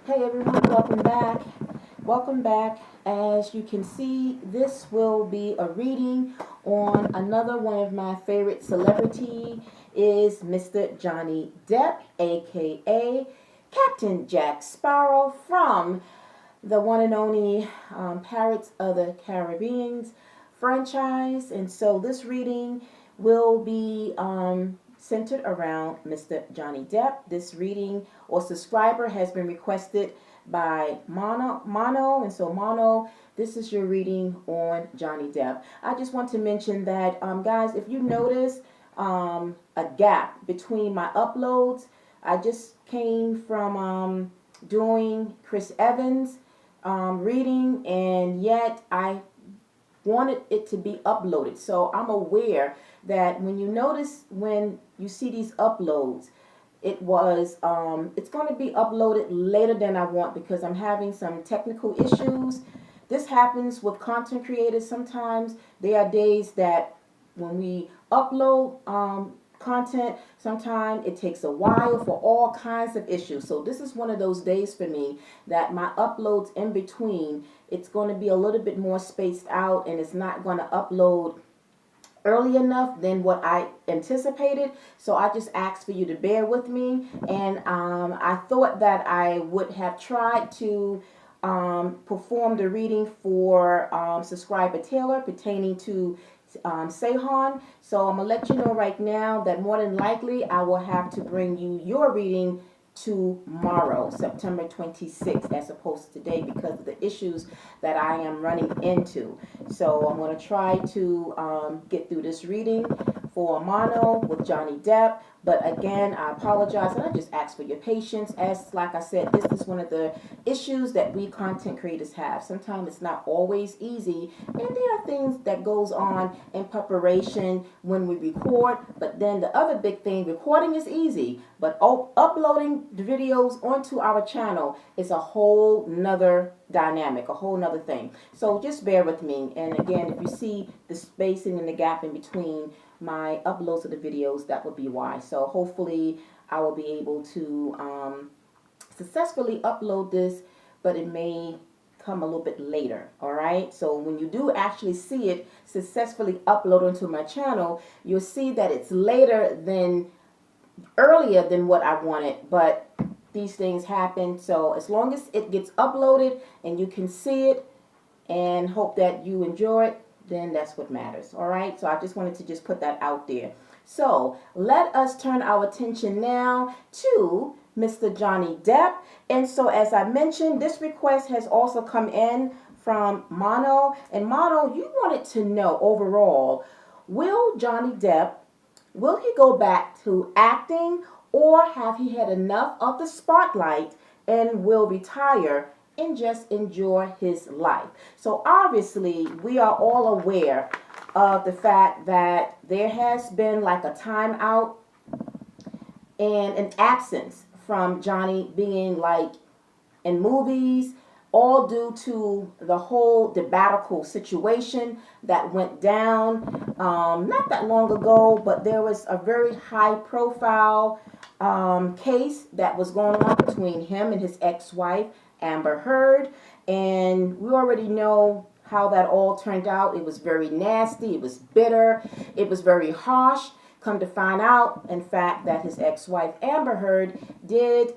Hey everyone, welcome back. Welcome back. As you can see, this will be a reading on another one of my favorite celebrity is Mr. Johnny Depp, aka Captain Jack Sparrow from the one and only Pirates of the Caribbean franchise. And so this reading will be centered around Mr. Johnny Depp. This reading or subscriber has been requested by Mono. And so Mono, this is your reading on Johnny Depp. I just want to mention that, guys, if you notice a gap between my uploads, I just came from doing Chris Evans reading, and yet I wanted it to be uploaded. So I'm aware that when you notice when you see these uploads, it's going to be uploaded later than I want because I'm having some technical issues. This happens with content creators. Sometimes there are days that when we upload content, sometimes it takes a while for all kinds of issues. So this is one of those days for me that my uploads in between, it's going to be a little bit more spaced out, and it's not going to upload early enough than what I anticipated. So I just asked for you to bear with me, and I thought that I would have tried to perform the reading for subscriber Taylor pertaining to Sehon. So I'm gonna let you know right now that more than likely I will have to bring you your reading tomorrow, September 26th, as opposed to today because of the issues that I am running into. So I'm going to try to get through this reading for Mono with Johnny Depp. But again, I apologize and I just ask for your patience. As like I said, this is one of the issues that we content creators have. Sometimes it's not always easy, and there are things that goes on in preparation when we record. But then the other big thing, recording is easy, but uploading the videos onto our channel is a whole nother dynamic, a whole nother thing. So just bear with me. And again, if you see the spacing and the gap in between my uploads of the videos, that would be why. So hopefully I will be able to successfully upload this, but it may come a little bit later. All right, so when you do actually see it successfully upload onto my channel, you'll see that it's later than earlier than what I wanted, but these things happen. So as long as it gets uploaded and you can see it and hope that you enjoy it, then that's what matters. All right, so I just wanted to just put that out there. So let us turn our attention now to Mr. Johnny Depp. And so as I mentioned, this request has also come in from Mono. And Mono, you wanted to know overall, will Johnny Depp, will he go back to acting, or have he had enough of the spotlight and will retire and just enjoy his life? So obviously we are all aware of the fact that there has been like a timeout and an absence from Johnny being like in movies, all due to the whole debacle situation that went down not that long ago. But there was a very high profile case that was going on between him and his ex-wife Amber Heard, and we already know how that all turned out. It was very nasty, it was bitter, it was very harsh. Come to find out, in fact, that his ex-wife Amber Heard did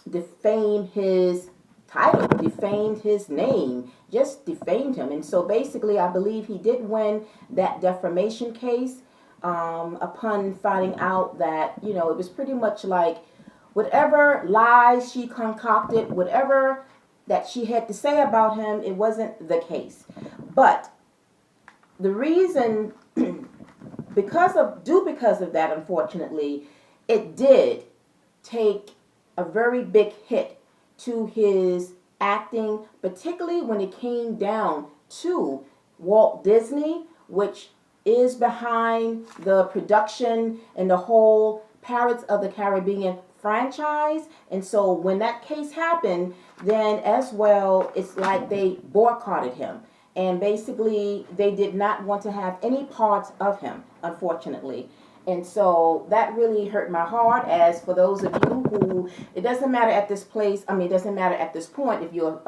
defame his title, defamed his name, just defamed him. And so basically I believe he did win that defamation case upon finding out that, you know, it was pretty much like whatever lies she concocted, whatever that she had to say about him, it wasn't the case. But the reason, because of that, unfortunately, it did take a very big hit to his acting, particularly when it came down to Walt Disney, which is behind the production and the whole Pirates of the Caribbean franchise. And so when that case happened, then as well, it's like they boycotted him. And basically, they did not want to have any parts of him, unfortunately. And so that really hurt my heart. As for those of you who, it doesn't matter at this place, I mean, it doesn't matter at this point if you're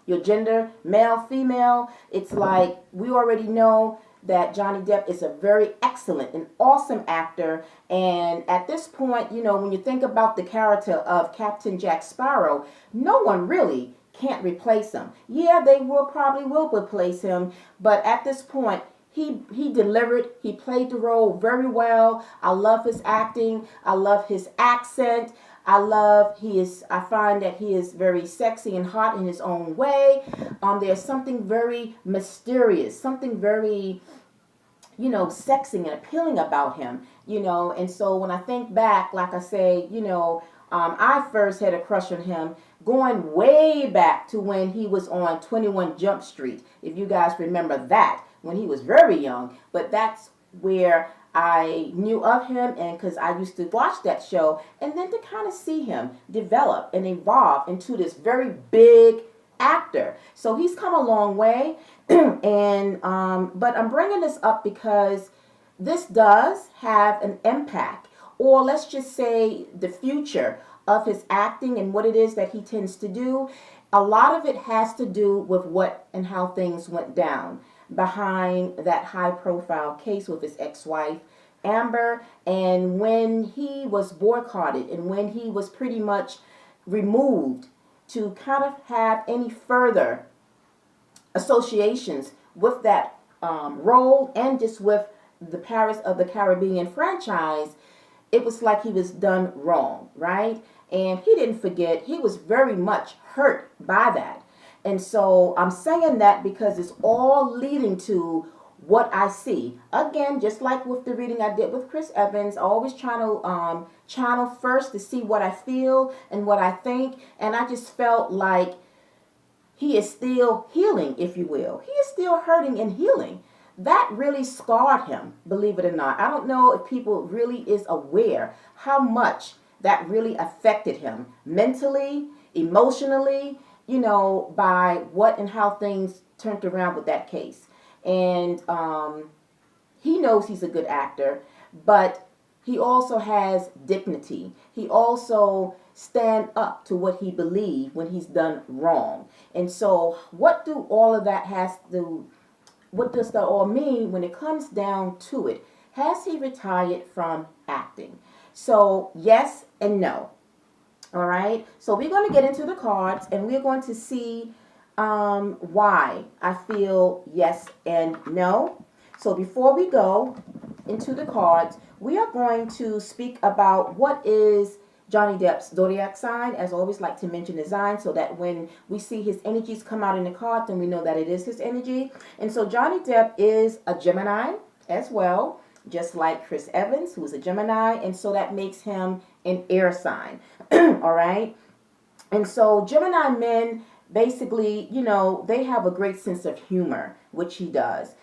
your gender, male, female. It's like we already know that Johnny Depp is a very excellent and awesome actor. And at this point, you know, when you think about the character of Captain Jack Sparrow, no one really can't replace him. Yeah, they probably will replace him, but at this point, he delivered. He played the role very well. I love his acting. I love his accent. I find that he is very sexy and hot in his own way. There's something very mysterious, something very, you know, sexy and appealing about him, you know. And so when I think back, like I say, you know, I first had a crush on him going way back to when he was on 21 Jump Street, if you guys remember that, when he was very young. But that's where I knew of him, and because I used to watch that show, and then to kind of see him develop and evolve into this very big actor. So he's come a long way. And but I'm bringing this up because this does have an impact, or let's just say the future of his acting and what it is that he tends to do. A lot of it has to do with what and how things went down behind that high profile case with his ex-wife Amber, and when he was boycotted and when he was pretty much removed to kind of have any further associations with that role, and just with the Paris of the Caribbean franchise. It was like he was done wrong, right? And he didn't forget. He was very much hurt by that. And so I'm saying that because it's all leading to what I see. Again, just like with the reading I did with Chris Evans, always trying to channel first to see what I feel and what I think. And I just felt like he is still healing, if you will. He is still hurting and healing. That really scarred him, believe it or not. I don't know if people really is aware how much that really affected him mentally, emotionally, you know, by what and how things turned around with that case. And he knows he's a good actor, but he also has dignity. He also stand up to what he believes when he's done wrong. And so what does that all mean when it comes down to it? Has he retired from acting? So yes and no. All right. So we're going to get into the cards, and we're going to see why I feel yes and no. So before we go into the cards, we are going to speak about what is Johnny Depp's zodiac sign. As I always like to mention the sign, so that when we see his energies come out in the card, then we know that it is his energy. And so Johnny Depp is a Gemini as well, just like Chris Evans, who is a Gemini. And so that makes him an air sign. All right. And so Gemini men, basically, you know, they have a great sense of humor, which he does.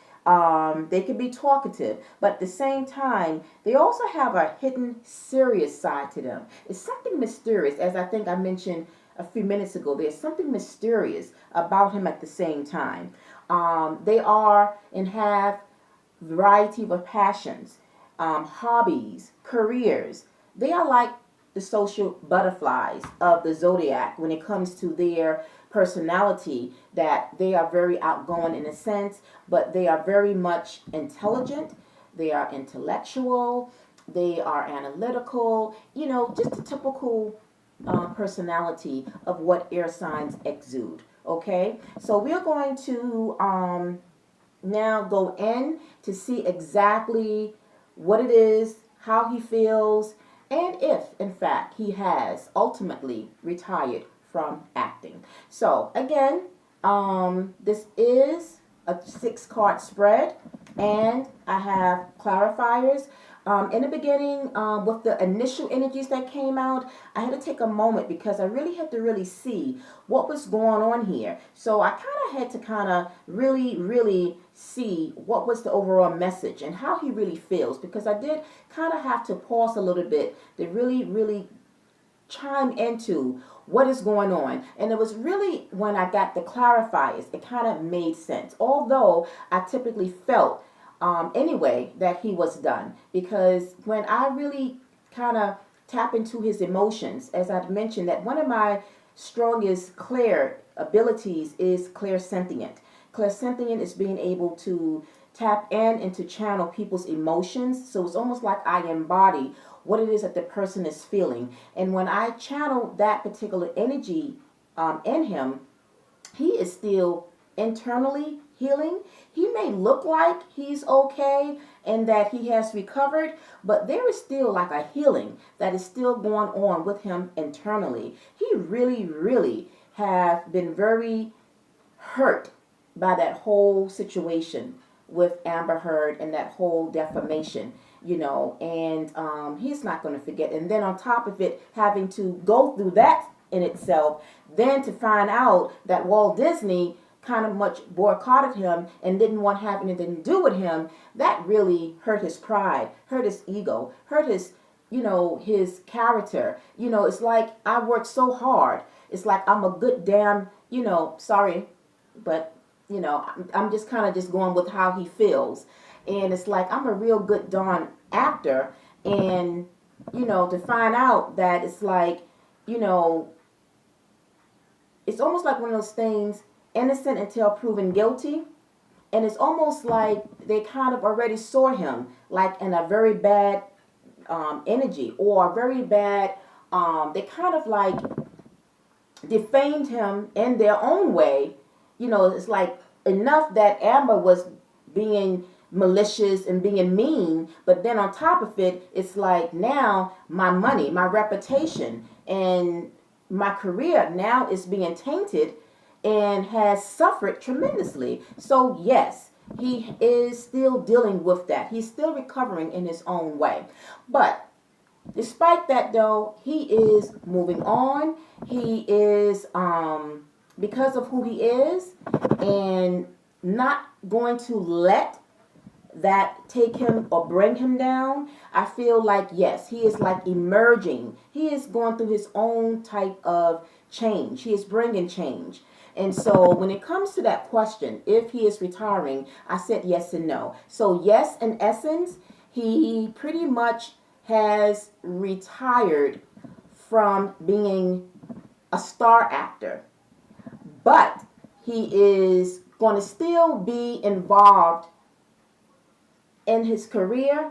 They can be talkative, but at the same time, they also have a hidden serious side to them. It's something mysterious, as I think I mentioned a few minutes ago. There's something mysterious about him at the same time. They are and have variety of passions, hobbies, careers. They are like the social butterflies of the zodiac when it comes to their personality, that they are very outgoing in a sense, but they are very much intelligent, they are intellectual, they are analytical, you know, just the typical personality of what air signs exude. Okay, so we're going to now go in to see exactly what it is, how he feels, and if in fact he has ultimately retired from acting. So again, this is a 6-card spread, and I have clarifiers. In the beginning, with the initial energies that came out, I had to take a moment because I really had to really see what was going on here. So I kind of had to kind of really see what was the overall message and how he really feels, because I did kind of have to pause a little bit to really chime into what is going on. And it was really when I got the clarifiers, it kind of made sense. Although I typically felt anyway that he was done. Because when I really kind of tap into his emotions, as I've mentioned, that one of my strongest clear abilities is clairsentient. Clairsentient is being able to tap in and to channel people's emotions. So it's almost like I embody what it is that the person is feeling. And when I channel that particular energy in him, he is still internally healing. He may look like he's okay and that he has recovered, but there is still like a healing that is still going on with him internally. He really, really have been very hurt by that whole situation with Amber Heard and that whole defamation, and he's not going to forget. And then on top of it, having to go through that in itself, then to find out that Walt Disney kind of much boycotted him and didn't want to have anything to do with him, that really hurt his pride, hurt his ego, hurt his, his character. It's like I worked so hard. It's like I'm a good damn, sorry, but I'm just kind of just going with how he feels. And it's like I'm a real good darn actor, and to find out that it's like, it's almost like one of those things, innocent until proven guilty. And it's almost like they kind of already saw him like in a very bad energy, or a very bad, they kind of like defamed him in their own way. It's like enough that Amber was being malicious and being mean, but then on top of it, it's like now my money, my reputation, and my career now is being tainted and has suffered tremendously. So yes, he is still dealing with that. He's still recovering in his own way. But despite that though, he is moving on. He is, because of who he is, and not going to let that take him or bring him down. I feel like, yes, he is like emerging. He is going through his own type of change. He is bringing change. And so when it comes to that question, if he is retiring, I said yes and no. So yes, in essence, he pretty much has retired from being a star actor. But he is going to still be involved in his career,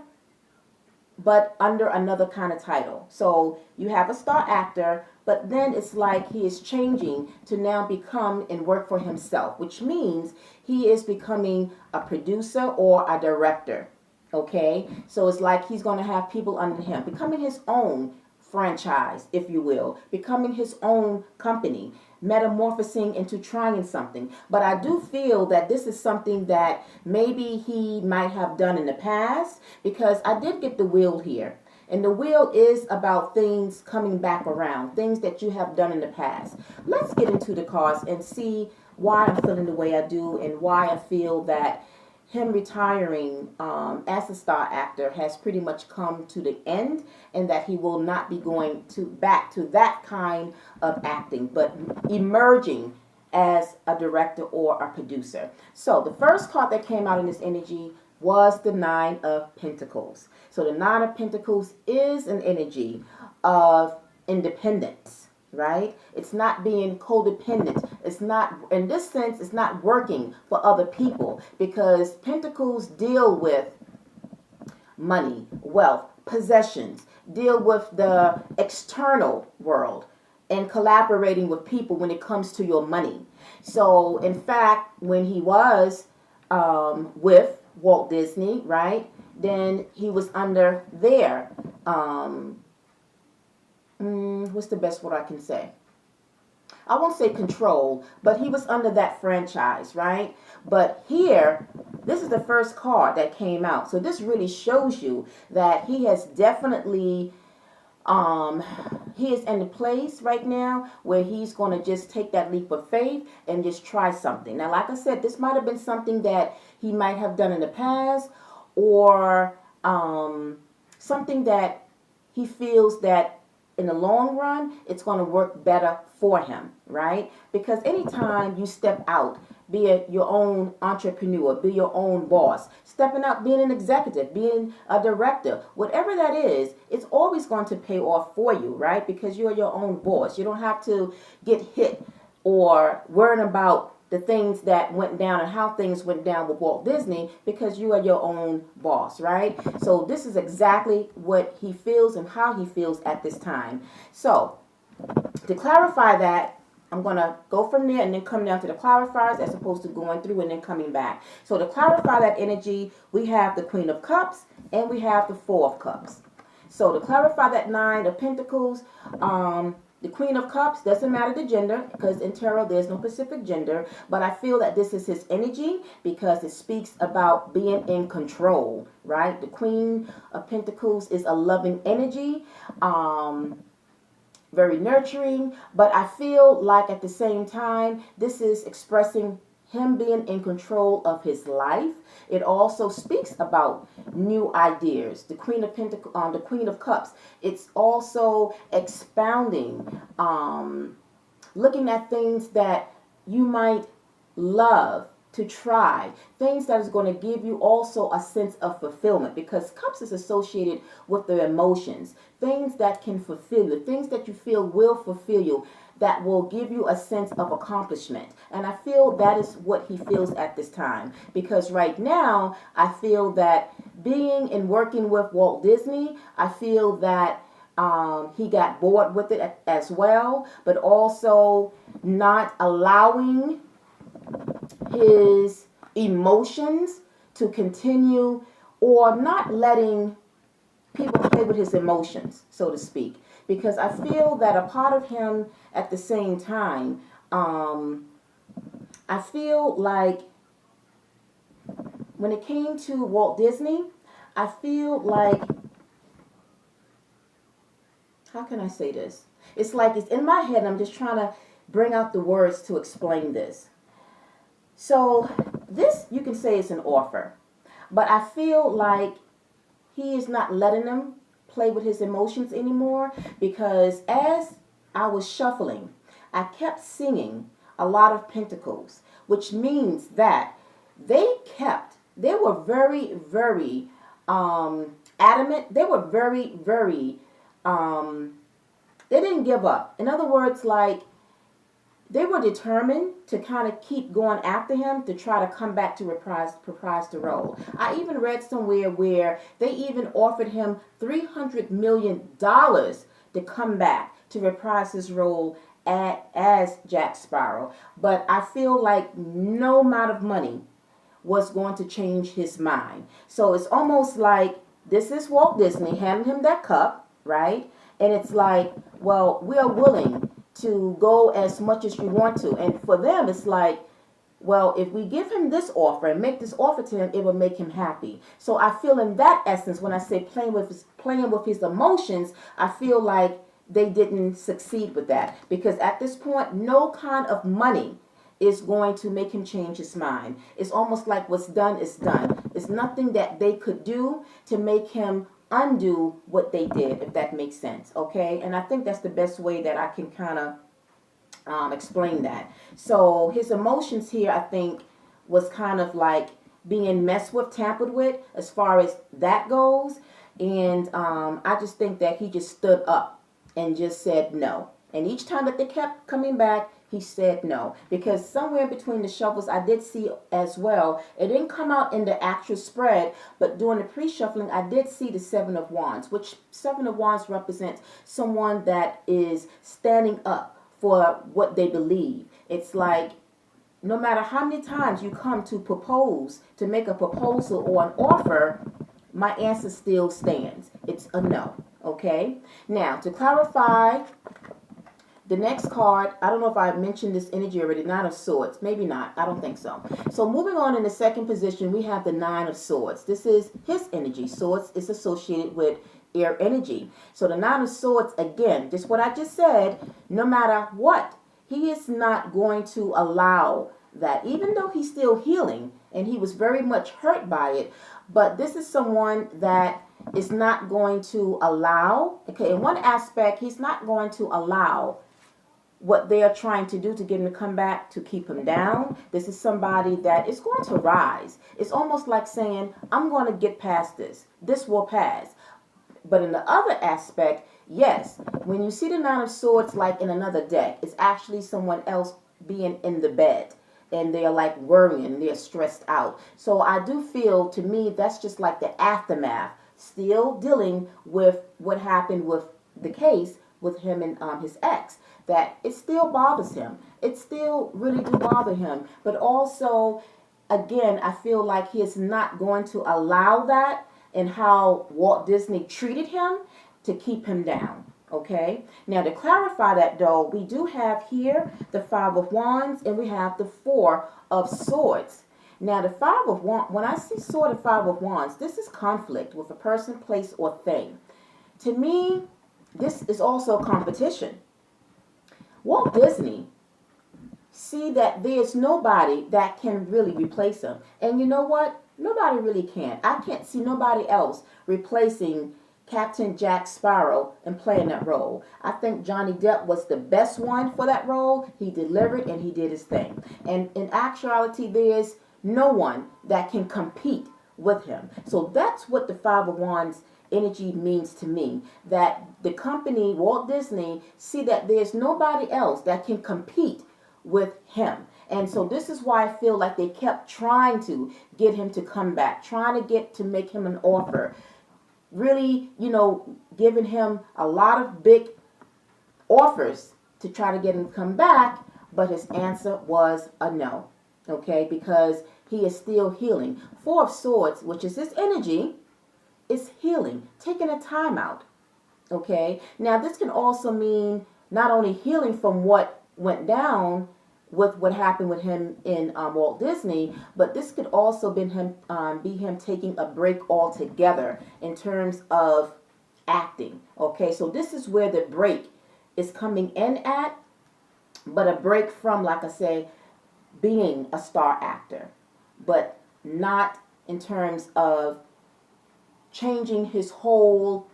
but under another kind of title. So you have a star actor, but then it's like he is changing to now become and work for himself, which means he is becoming a producer or a director. Okay? So it's like he's going to have people under him, becoming his own franchise, if you will, becoming his own company, metamorphosing into trying something. But I do feel that this is something that maybe he might have done in the past, because I did get the wheel here. And the wheel is about things coming back around, things that you have done in the past. Let's get into the cards and see why I'm feeling the way I do, and why I feel that him retiring as a star actor has pretty much come to the end, and that he will not be going back to that kind of acting, but emerging as a director or a producer. So the first card that came out in this energy was the Nine of Pentacles. So the Nine of Pentacles is an energy of independence, right? It's not being codependent. It's not, in this sense, it's not working for other people, because Pentacles deal with money, wealth, possessions, deal with the external world, and collaborating with people when it comes to your money. So in fact, when he was with Walt Disney, right, then he was under their what's the best word I can say? I won't say control, but he was under that franchise, right? But here, this is the first card that came out. So this really shows you that he has definitely, he is in a place right now where he's going to just take that leap of faith and just try something. Now, like I said, this might have been something that he might have done in the past, or something that he feels that in the long run, it's going to work better for him, right? Because anytime you step out, be it your own entrepreneur, be your own boss, stepping out, being an executive, being a director, whatever that is, it's always going to pay off for you, right? Because you're your own boss. You don't have to get hit or worrying about the things that went down and how things went down with Walt Disney, because you are your own boss, right? So this is exactly what he feels and how he feels at this time. So to clarify that, I'm going to go from there and then come down to the clarifiers as opposed to going through and then coming back. So to clarify that energy, we have the Queen of Cups and we have the Four of Cups. So to clarify that Nine of Pentacles, the Queen of Cups, doesn't matter the gender, because in tarot there's no specific gender, but I feel that this is his energy because it speaks about being in control, right? The Queen of Pentacles is a loving energy, very nurturing, but I feel like at the same time, this is expressing him being in control of his life. It also speaks about new ideas. The Queen of Pentacles, the Queen of Cups. It's also expounding, looking at things that you might love to try, things that is going to give you also a sense of fulfillment, because cups is associated with the emotions, things that can fulfill you, things that you feel will fulfill you, that will give you a sense of accomplishment. And I feel that is what he feels at this time, because right now I feel that being and working with Walt Disney, I feel that he got bored with it as well, but also not allowing his emotions to continue, or not letting people play with his emotions, so to speak. Because I feel that a part of him at the same time, I feel like when it came to Walt Disney, I feel like, how can I say this? It's like it's in my head, and I'm just trying to bring out the words to explain this. So this, you can say, is an offer, but I feel like he is not letting them play with his emotions anymore, because as I was shuffling, I kept singing a lot of pentacles, which means that they were very, very adamant. They were very, very, they didn't give up. In other words, like, they were determined to kind of keep going after him to try to come back to reprise the role. I even read somewhere where they even offered him $300 million to come back to reprise his role as Jack Sparrow. But I feel like no amount of money was going to change his mind. So it's almost like this is Walt Disney handing him that cup, right? And it's like, well, we are willing to go as much as you want to. And for them, it's like, well, if we give him this offer and make this offer to him, it will make him happy. So I feel in that essence, when I say playing with his emotions, I feel like they didn't succeed with that. Because at this point, no kind of money is going to make him change his mind. It's almost like what's done is done. There's nothing that they could do to make him undo what they did, if that makes sense, okay? And I think that's the best way that I can kind of explain that. So his emotions here, I think, was kind of like being messed with, tampered with, as far as that goes. And I just think that he just stood up and just said no. And each time that they kept coming back, he said no. Because somewhere in between the shuffles, I did see as well, it didn't come out in the actual spread, but during the pre-shuffling, I did see the Seven of Wands, which Seven of Wands represents someone that is standing up for what they believe. It's like, no matter how many times you come to propose, to make a proposal or an offer, my answer still stands. It's a no, okay? Now, to clarify, the next card, I don't know if I mentioned this energy already, Nine of Swords. Maybe not. I don't think so. So moving on, in the second position, we have the Nine of Swords. This is his energy. Swords is associated with air energy. So the Nine of Swords, again, just what I just said, no matter what, he is not going to allow that, even though he's still healing and he was very much hurt by it. But this is someone that is not going to allow, okay, in one aspect, he's not going to allow what they are trying to do to get him to come back to keep him down. This is somebody that is going to rise. It's almost like saying, I'm going to get past this. This will pass. But in the other aspect, yes, when you see the Nine of Swords like in another deck, it's actually someone else being in the bed. And they're like worrying, they're stressed out. So I do feel, to me, that's just like the aftermath. Still dealing with what happened with the case with him and his ex. That it still bothers him. It still really do bother him. But also, again, I feel like he is not going to allow that and how Walt Disney treated him to keep him down. Okay, now to clarify that though, we do have here the Five of Wands and we have the Four of Swords. Now the Five of Wands, when I see Sword and Five of Wands, this is conflict with a person, place, or thing. To me, this is also competition. Walt Disney see that there's nobody that can really replace him. And you know what? Nobody really can. I can't see nobody else replacing Captain Jack Sparrow and playing that role. I think Johnny Depp was the best one for that role. He delivered and he did his thing. And in actuality, there's no one that can compete with him. So that's what the Five of Wands energy means to me. That the company, Walt Disney, see that there's nobody else that can compete with him. And so this is why I feel like they kept trying to get him to come back, trying to make him an offer. Really, giving him a lot of big offers to try to get him to come back, but his answer was a no. Okay, because he is still healing. Four of Swords, which is his energy, is healing, taking a time out. Okay, now this can also mean not only healing from what went down with what happened with him in Walt Disney, but this could also be him taking a break altogether in terms of acting. Okay, so this is where the break is coming in at, but a break from, like I say, being a star actor, but not in terms of changing his whole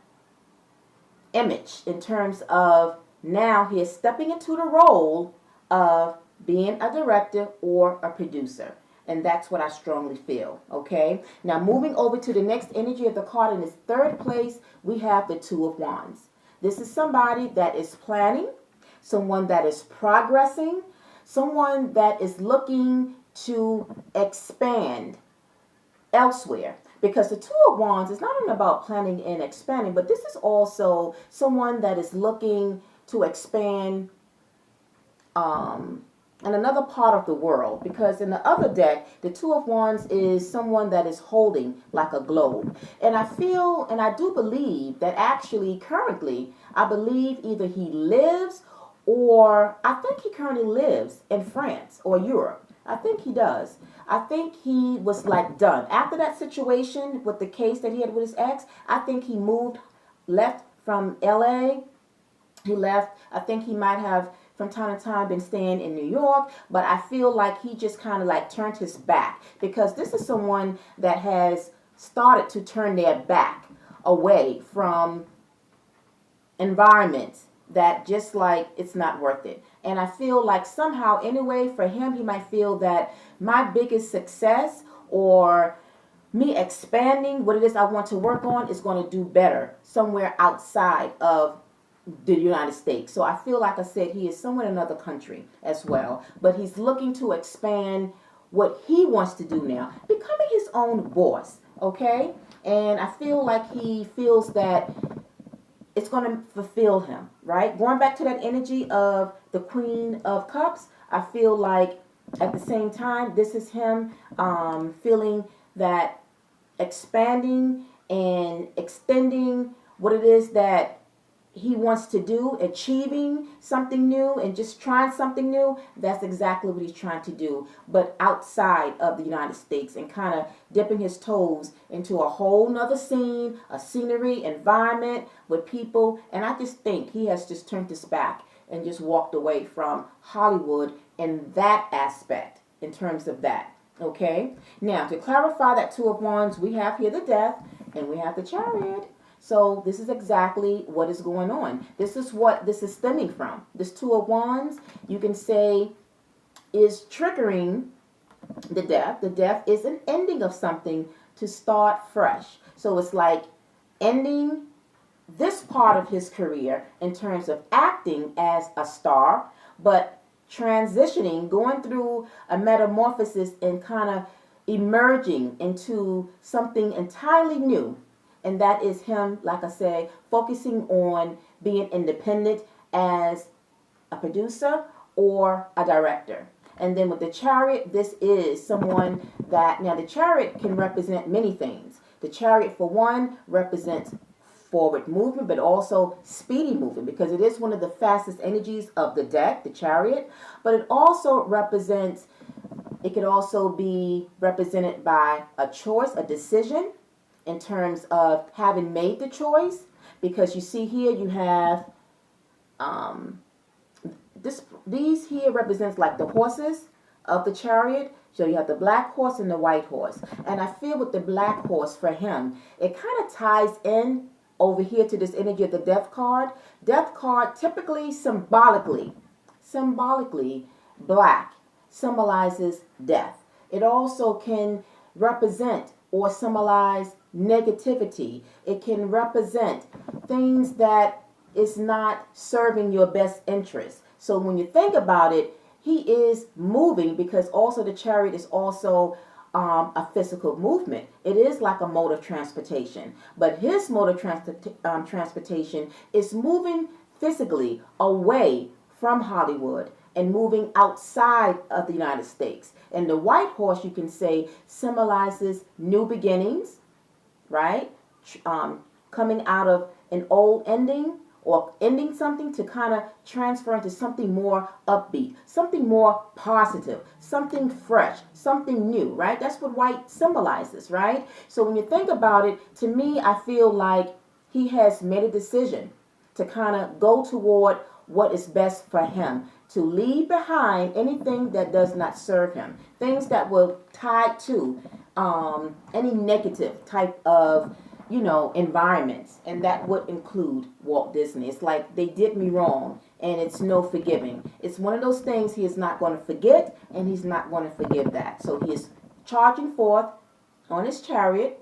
image, in terms of now he is stepping into the role of being a director or a producer. And that's what I strongly feel. Okay, now moving over to the next energy of the card, in its third place, we have the Two of Wands. This is somebody that is planning, someone that is progressing, someone that is looking to expand elsewhere. Because the Two of Wands is not only about planning and expanding, but this is also someone that is looking to expand in another part of the world. Because in the other deck, the Two of Wands is someone that is holding like a globe. And I feel, and I do believe that actually currently, I believe either he lives, or I think he currently lives in France or Europe. I think he does. I think he was like done. After that situation with the case that he had with his ex, I think he left from LA. He left. I think he might have from time to time been staying in New York, but I feel like he just kind of like turned his back, because this is someone that has started to turn their back away from environments that just like it's not worth it. And I feel like somehow anyway for him, he might feel that my biggest success or me expanding what it is I want to work on is going to do better somewhere outside of the United States. So I feel like I said he is somewhere in another country as well, but he's looking to expand what he wants to do now, becoming his own boss. Okay, and I feel like he feels that it's going to fulfill him, right? Going back to that energy of the Queen of Cups, I feel like at the same time, this is him feeling that expanding and extending what it is that he wants to do, achieving something new and just trying something new. That's exactly what he's trying to do, but outside of the United States, and kind of dipping his toes into a whole nother scene, a scenery, environment with people. And I just think he has just turned his back and just walked away from Hollywood in that aspect, in terms of that. Okay, now to clarify that Two of Wands, we have here the Death and we have the Chariot. So this is exactly what is going on. This is what this is stemming from. This Two of Wands, you can say, is triggering the Death. The Death is an ending of something to start fresh. So it's like ending this part of his career in terms of acting as a star, but transitioning, going through a metamorphosis and kind of emerging into something entirely new. And that is him, like I say, focusing on being independent as a producer or a director. And then with the Chariot, this is someone that, now the Chariot can represent many things. The Chariot, for one, represents forward movement, but also speedy movement, because it is one of the fastest energies of the deck, the Chariot. But it also represents, it could also be represented by a choice, a decision, in terms of having made the choice. Because you see here, you have these here represents like the horses of the Chariot. So you have the black horse and the white horse. And I feel with the black horse, for him, it kind of ties in over here to this energy of the Death card. Death card typically symbolically, black symbolizes death. It also can represent or symbolize negativity. It can represent things that is not serving your best interest. So when you think about it, he is moving, because also the Chariot is also a physical movement. It is like a mode of transportation. But his mode of transportation is moving physically away from Hollywood and moving outside of the United States. And the white horse, you can say, symbolizes new beginnings, right? Coming out of an old ending or ending something to kind of transfer into something more upbeat, something more positive, something fresh, something new, right? That's what white symbolizes, right? So when you think about it, to me, I feel like he has made a decision to kind of go toward what is best for him, to leave behind anything that does not serve him, things that will tie to any negative type of environments, and that would include Walt Disney. It's like, they did me wrong, and it's no forgiving. It's one of those things he is not going to forget, and he's not going to forgive that. So he is charging forth on his Chariot,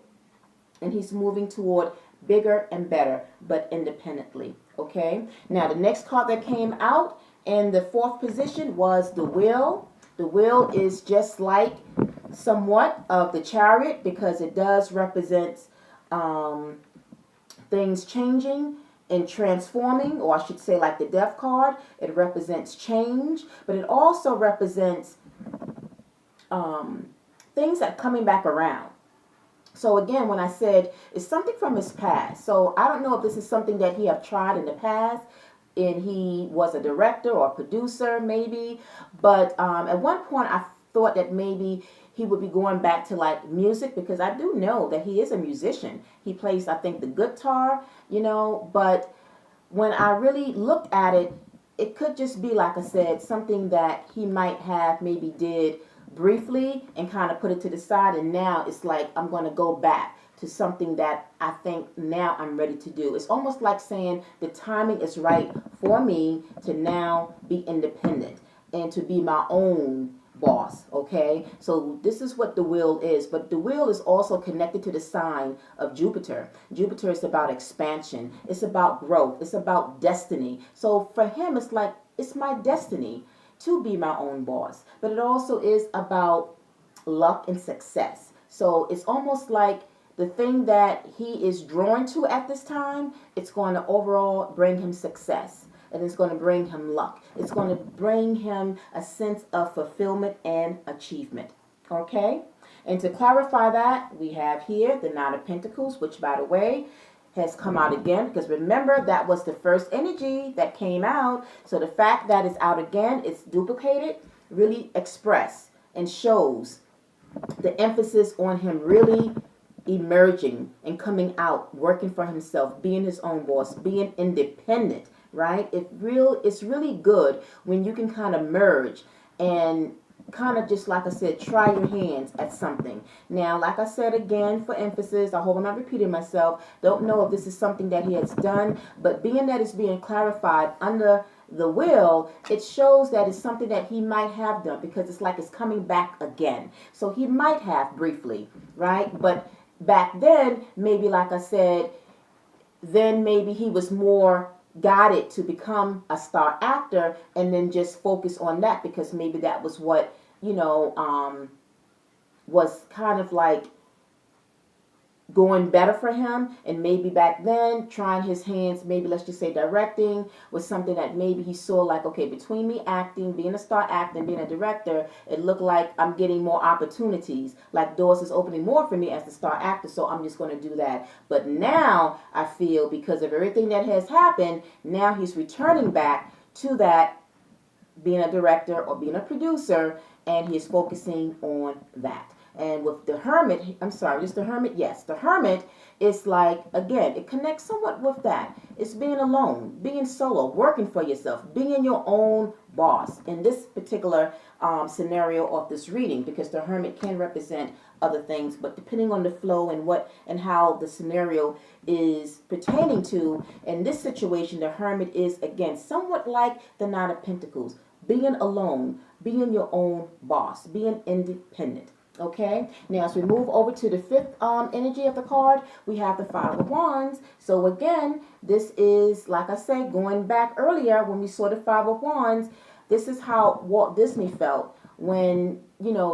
and he's moving toward bigger and better, but independently. Okay. Now the next card that came out in the fourth position was the Wheel. The Wheel is just like somewhat of the Chariot, because it does represent things changing and transforming, or I should say, like the Death card, it represents change, but it also represents things that are coming back around. So again, when I said it's something from his past, so I don't know if this is something that he have tried in the past, and he was a director or a producer maybe, but at one point I thought that maybe he would be going back to like music, because I do know that he is a musician. He plays, I think, the guitar, but when I really looked at it, it could just be, like I said, something that he might have maybe did briefly and kind of put it to the side, and now it's like, I'm going to go back to something that I think now I'm ready to do. It's almost like saying the timing is right for me to now be independent and to be my own boss. Okay, so this is what the Wheel is, but the Wheel is also connected to the sign of Jupiter. Jupiter is about expansion, it's about growth, it's about destiny. So for him, it's like, it's my destiny to be my own boss, but it also is about luck and success. So it's almost like the thing that he is drawn to at this time, it's going to overall bring him success, and it's going to bring him luck. It's going to bring him a sense of fulfillment and achievement. Okay? And to clarify that, we have here the Nine of Pentacles, which, by the way, has come out again, because remember, that was the first energy that came out. So the fact that it's out again, it's duplicated, really express and shows the emphasis on him really emerging and coming out, working for himself, being his own boss, being independent, right? It's really good when you can kind of merge and kind of just, like I said, try your hands at something. Now, like I said again, for emphasis, I hope I'm not repeating myself, don't know if this is something that he has done, but being that it's being clarified under the will, it shows that it's something that he might have done, because it's like it's coming back again. So he might have briefly, right? But back then, maybe, like I said, then maybe he was more guided to become a star actor and then just focus on that, because maybe that was what, was kind of like going better for him. And maybe back then trying his hands, maybe let's just say directing, was something that maybe he saw like, okay, between me acting, being a star actor and being a director, it looked like I'm getting more opportunities, like doors is opening more for me as the star actor, so I'm just going to do that. But now I feel, because of everything that has happened, now he's returning back to that, being a director or being a producer, and he's focusing on that. And with the Hermit, I'm sorry, just the Hermit, yes, the Hermit is like, again, it connects somewhat with that. It's being alone, being solo, working for yourself, being your own boss in this particular scenario of this reading, because the Hermit can represent other things, but depending on the flow and what and how the scenario is pertaining to, in this situation, the Hermit is, again, somewhat like the Nine of Pentacles, being alone, being your own boss, being independent. Okay, now as we move over to the fifth energy of the card, we have the Five of Wands. So again, this is, like I said, going back earlier when we saw the Five of Wands, this is how Walt Disney felt when,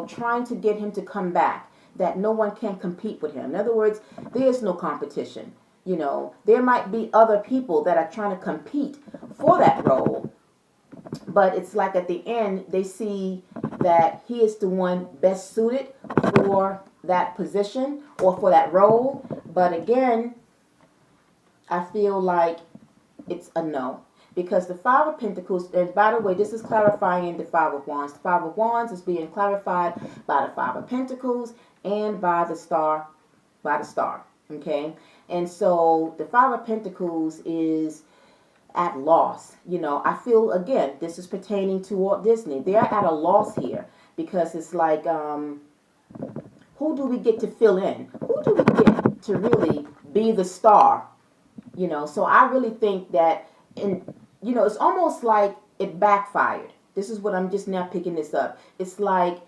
trying to get him to come back, that no one can compete with him. In other words, there is no competition. There might be other people that are trying to compete for that role, but it's like at the end, they see that he is the one best suited for that position or for that role. But again, I feel like it's a no. Because the Five of Pentacles, and by the way, this is clarifying the Five of Wands. The Five of Wands is being clarified by the Five of Pentacles and by the star, okay? And so the Five of Pentacles is at loss. I feel, again, this is pertaining to Walt Disney. They're at a loss here, because it's like, who do we get to fill in? Who do we get to really be the star? So I really think that, it's almost like it backfired. This is what I'm just now picking this up. It's like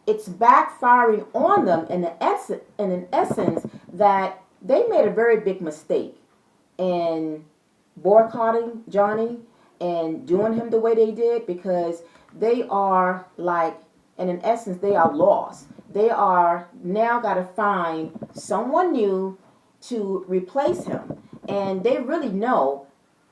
it's backfiring on them in an essence that they made a very big mistake in boycotting Johnny and doing him the way they did, because they are like, and in essence, they are lost. They are now got to find someone new to replace him. And they really know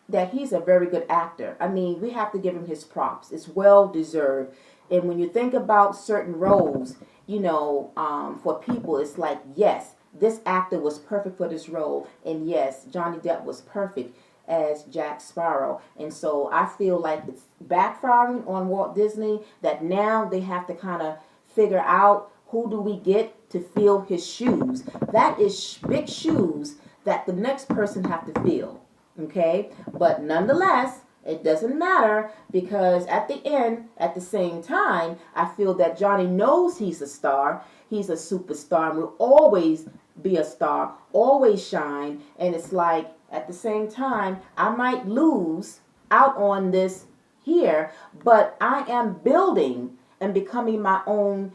that he's a very good actor. I mean, we have to give him his props. It's well deserved. And when you think about certain roles, for people, it's like, yes, this actor was perfect for this role. And yes, Johnny Depp was perfect as Jack Sparrow. And so I feel like it's backfiring on Walt Disney, that now they have to kind of figure out, who do we get to fill his shoes? That is big shoes that the next person have to fill. Okay? But nonetheless, it doesn't matter, because at the end, at the same time, I feel that Johnny knows he's a star. He's a superstar and will always be a star, always shine. And it's like, at the same time, I might lose out on this here, but I am building and becoming my own,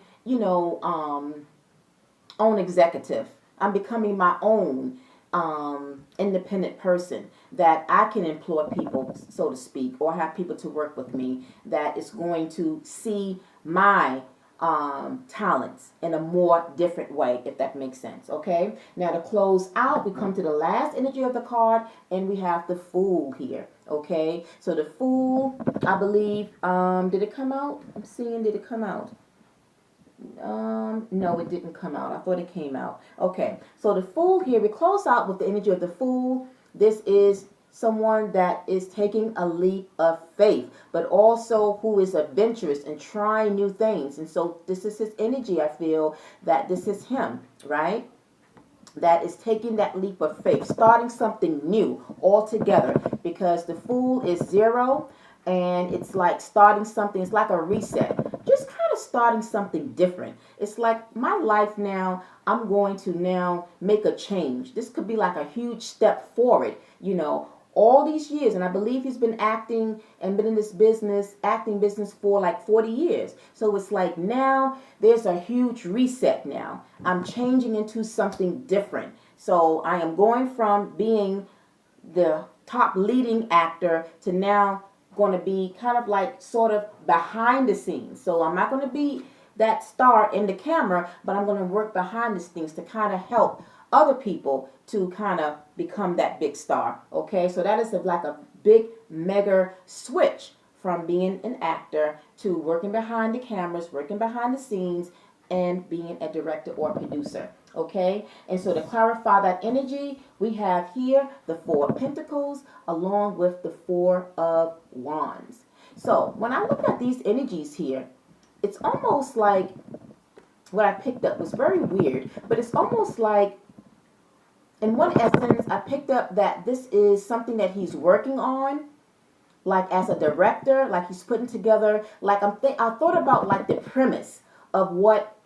own executive. I'm becoming my own independent person, that I can employ people, so to speak, or have people to work with me that is going to see my talents in a more different way, if that makes sense. Okay, now to close out, we come to the last energy of the card, and we have the Fool here. Okay, so the Fool, I believe, did it come out? I'm seeing, did it come out? No, it didn't come out. I thought it came out. Okay, so the Fool here, we close out with the energy of the Fool. This is someone that is taking a leap of faith, but also who is adventurous and trying new things. And so this is his energy. I feel that this is him, right? That is taking that leap of faith, starting something new altogether, because the Fool is 0, and it's like starting something. It's like a reset. Just kind of starting something different. It's like my life now, I'm going to now make a change. This could be like a huge step forward, all these years. And I believe he's been acting and been in this acting business for like 40 years. So it's like now there's a huge reset now. I'm changing into something different. So I am going from being the top leading actor to now going to be kind of like sort of behind the scenes. So I'm not going to be that star in the camera, but I'm going to work behind the scenes to kind of help other people to kind of become that big star. Okay, so that is like a big mega switch from being an actor to working behind the cameras, working behind the scenes, and being a director or producer. Okay, and so to clarify that energy, we have here the Four of Pentacles along with the Four of Wands. So when I look at these energies here, it's almost like what I picked up was very weird, but it's almost like in one essence, I picked up that this is something that he's working on, like as a director, like he's putting together, like I thought about like the premise of what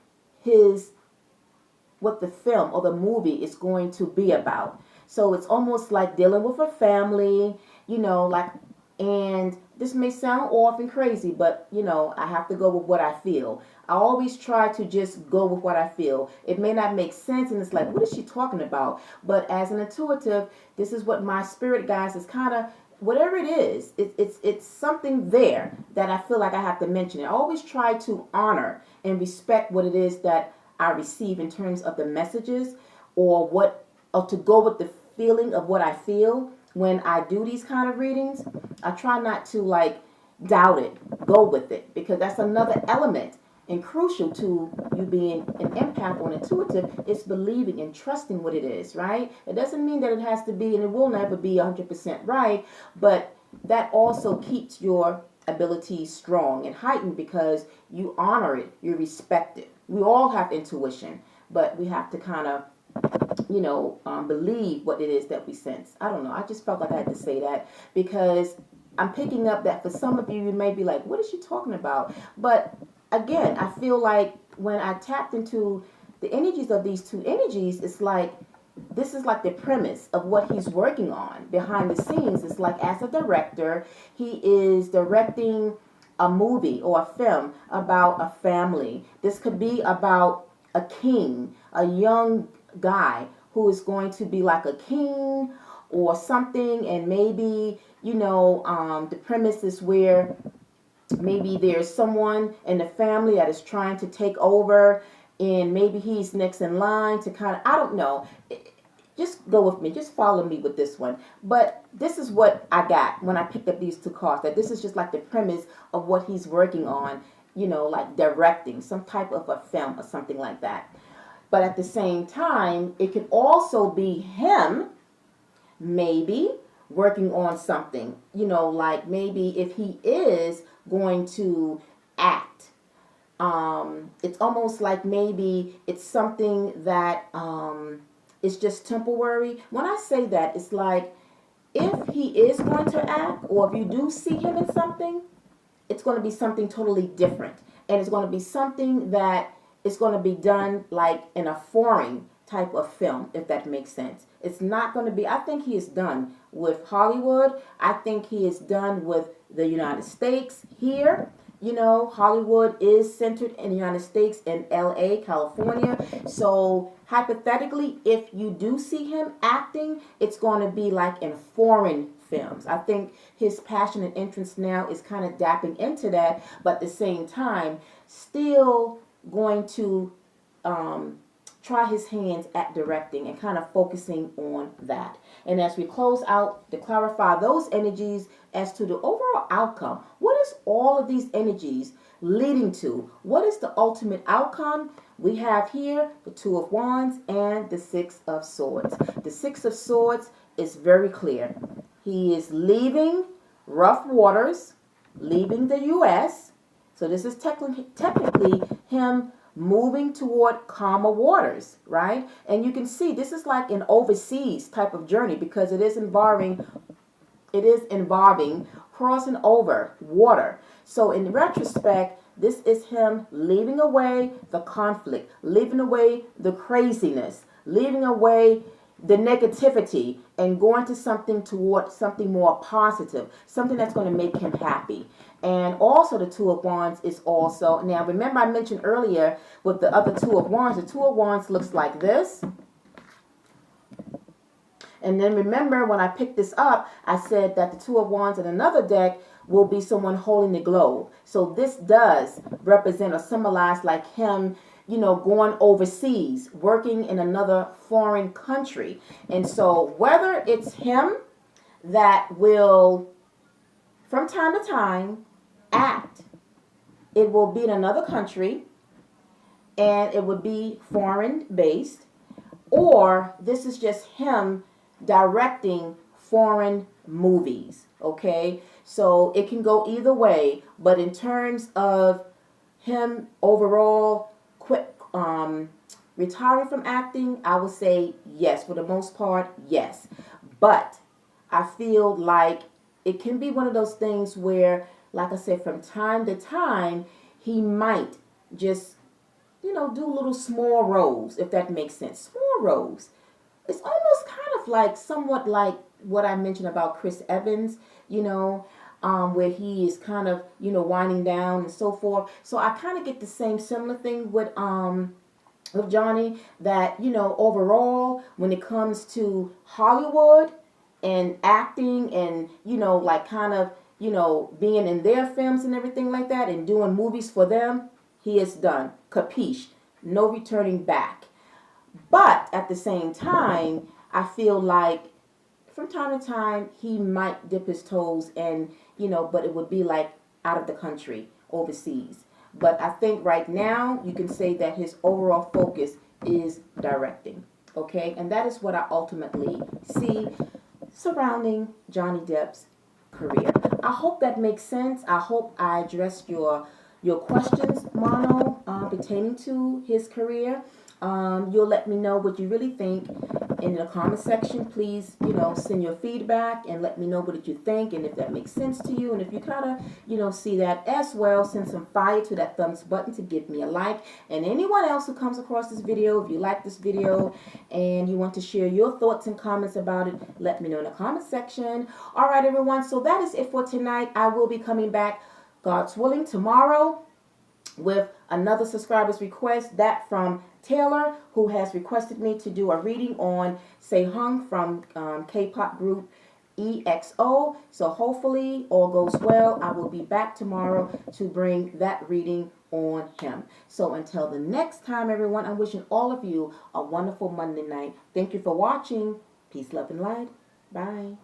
the film or the movie is going to be about. So it's almost like dealing with a family, and this may sound off and crazy, but I have to go with what I feel. I always try to just go with what I feel. It may not make sense, and it's like, what is she talking about? But as an intuitive, this is what my spirit guides is kind of, whatever it is, it's something there that I feel like I have to mention. I always try to honor and respect what it is that I receive in terms of the messages, or to go with the feeling of what I feel when I do these kind of readings. I try not to like doubt it, go with it, because that's another element and crucial to you being an empath or an intuitive, is believing and trusting what it is, right? It doesn't mean that it has to be, and it will never be 100% right, but that also keeps your ability strong and heightened because you honor it, you respect it. We all have intuition, but we have to kind of believe what it is that we sense. I don't know. I just felt like I had to say that because I'm picking up that for some of you, you may be like, what is she talking about? But again, I feel like when I tapped into the energies of these two energies, it's like, this is like the premise of what he's working on behind the scenes. It's like as a director, he is directing a movie or a film about a family. This could be about a king, a young guy who is going to be like a king or something, and maybe the premise is where maybe there's someone in the family that is trying to take over, and maybe he's next in line to kind of, I don't know. Just go with me. Just follow me with this one. But this is what I got when I picked up these two cards. That this is just like the premise of what he's working on, like directing some type of a film or something like that. But at the same time, it could also be him maybe working on something, like maybe if he is going to act. It's almost like maybe it's something that it's just temporary. When I say that, it's like if he is going to act, or if you do see him in something, it's going to be something totally different. And it's going to be something that is going to be done like in a foreign type of film, if that makes sense. It's not going to be, I think he is done with Hollywood. I think he is done with the United States here. Hollywood is centered in the United States, in LA, California. So hypothetically, if you do see him acting, it's going to be like in foreign films. I think his passion and interest now is kind of dapping into that, but at the same time, still going to try his hands at directing and kind of focusing on that. And as we close out to clarify those energies as to the overall outcome, what is all of these energies leading to? What is the ultimate outcome? We have here the Two of Wands and the Six of Swords. The Six of Swords is very clear. He is leaving rough waters, leaving the U.S. So this is technically him moving toward calmer waters, right? And you can see this is like an overseas type of journey because it is involving crossing over water. So in retrospect, this is him leaving away the conflict, leaving away the craziness, leaving away the negativity, and going to something toward something more positive, something that's going to make him happy. And also the Two of Wands is also, now remember I mentioned earlier with the other Two of Wands, the Two of Wands looks like this. And then remember when I picked this up, I said that the Two of Wands in another deck will be someone holding the globe. So this does represent or symbolize like him, you know, going overseas, working in another foreign country. And so whether it's him that will, from time to time, act, it will be in another country and it would be foreign based, or this is just him directing foreign movies. Okay, so it can go either way, but in terms of him overall quit retiring from acting, I would say yes, for the most part, yes. But I feel like it can be one of those things where, like I said, from time to time he might just, you know, do little small roles, if that makes sense. Small roles. It's almost kind of like somewhat like what I mentioned about Chris Evans, you know, where he is kind of, you know, winding down and so forth. So I kind of get the same similar thing with Johnny, that, you know, overall when it comes to Hollywood and acting and, you know, like kind of, you know, being in their films and everything like that and doing movies for them, he is done. Capiche. No returning back. But at the same time, I feel like from time to time he might dip his toes and, you know, but it would be like out of the country, overseas. But I think right now you can say that his overall focus is directing. Okay, and that is what I ultimately see surrounding Johnny Depp's career. I hope that makes sense. I hope I addressed your questions, Mono, pertaining to his career. You'll let me know what you really think in the comment section. Please, you know, send your feedback and let me know what you think and if that makes sense to you. And if you kind of, you know, see that as well, send some fire to that thumbs button to give me a like. And anyone else who comes across this video, if you like this video and you want to share your thoughts and comments about it, let me know in the comment section. All right, everyone. So that is it for tonight. I will be coming back, God's willing, tomorrow with another subscriber's request, that from Taylor, who has requested me to do a reading on Sehung from K-pop group EXO. So hopefully all goes well. I will be back tomorrow to bring that reading on him. So until the next time, everyone, I'm wishing all of you a wonderful Monday night. Thank you for watching. Peace, love, and light. Bye.